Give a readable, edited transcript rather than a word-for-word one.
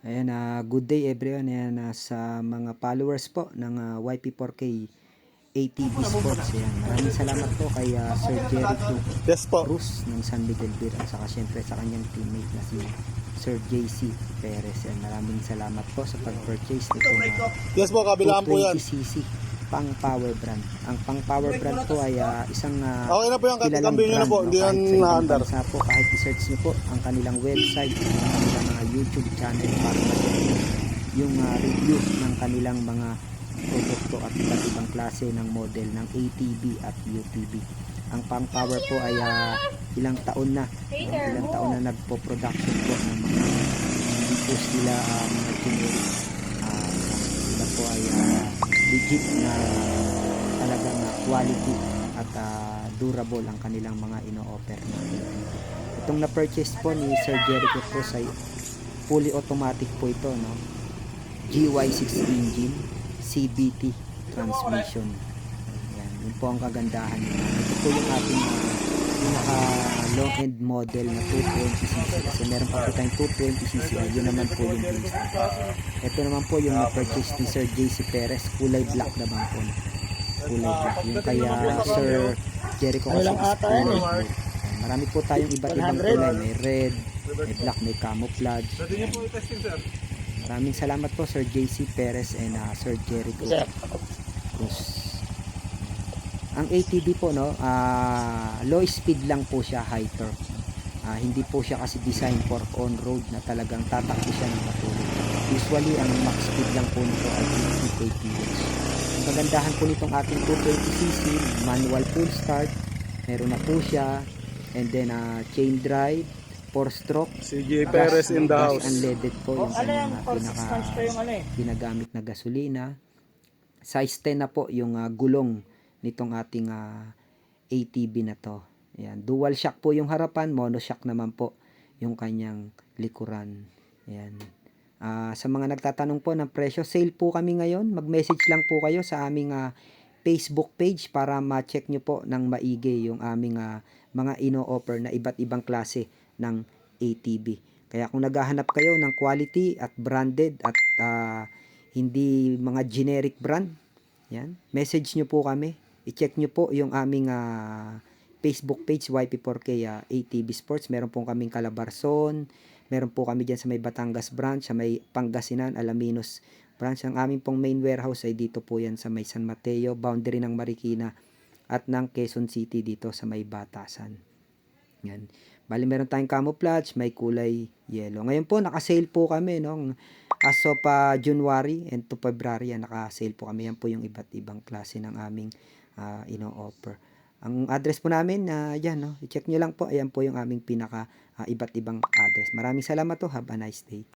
Ayan, good day everyone. Ayan, sa mga followers po ng YP4K ATV Sports. Ayan, maraming salamat po kay Sir Jericho Yes po. Cruz ng San Miguel Beer at saka syempre sa kanyang teammate na si Sir JC Perez. Ayan, maraming salamat po sa pag-purchase nitong Yes po, kabilaan po yan. 220cc pang power brand. Ang pang power brand po ay isang Okay na po yan, kilalang kambing nyo na brand, po. no? Hindi yan Kahit sa ibang na-under. bansa po, kahit i-search nyo po ang kanilang website, ang kanilang YouTube channel para ma-check yung review ng kanilang mga produkto at iba't ibang klase ng model ng ATV at UTV. Ang pang power po ay ilang taon na, no? Ilang taon na nagpo-production po ng mga hindi po sila mga generic. Sila po ay legit na talagang quality at durable ang kanilang mga ino-offer na ATV. Itong na-purchase po ni Sir Jericho po ay fully automatic po ito, no? GY6 engine, CVT transmission. Ayan, yun po ang kagandahan nito. Ito po yung ating pinaka low end model na 220cc, kasi meron pa po tayong 220cc, yun naman po yung base. Ito naman po yung na-purchase ni Sir JC Perez, kulay black naman po, kulay black. Yung kaya Sir Jericho kasi is kulay blue. Marami po tayong iba't ibang kulay, may red, may black, may camouflage. Maraming salamat po Sir JC Perez and Sir Jericho Cruz. Ang ATV po, no, low speed lang po siya, high torque. Hindi po siya kasi design for on-road na talagang tatakbo siya ng patuloy. Usually ang max speed lang po nito ay 50 kph. Ang kagandahan po nitong ating 220cc, manual full start, meron na po siya, and then chain drive, 4-stroke, Si J. Perez in the house. unleaded po yung kanyang ginagamit na gasolina. Size 10 na po yung gulong nitong ating ATV na to. Ayan, dual shock po yung harapan, mono shock naman po yung kanyang likuran. Ayan. Sa mga nagtatanong po ng presyo, sale po kami ngayon. Mag-message lang po kayo sa aming Facebook page para ma-check nyo po ng maigi yung aming mga ino-offer na iba't ibang klase ng ATV. Kaya kung naghahanap kayo ng quality at branded at hindi mga generic brand, yan, message nyo po kami. I-check nyo po yung aming Facebook page, YP4K ATV Sports. Meron po kaming Calabarzon, meron po kami dyan sa may Batangas branch, sa may Pangasinan, Alaminos branch. Ang aming pong main warehouse ay dito po yan sa may San Mateo, boundary ng Marikina at ng Quezon City dito sa may Batasan. Yan. Bali meron tayong camouflage, may kulay yellow. Ngayon po naka-sale po kami, no? As of January and to February, naka-sale po kami. Yan po yung iba't ibang klase ng aming ino-offer. Ang address po namin, yan, no? I-check nyo lang po. Ayan po yung aming pinaka iba't ibang address. Maraming salamat to. Have a nice day.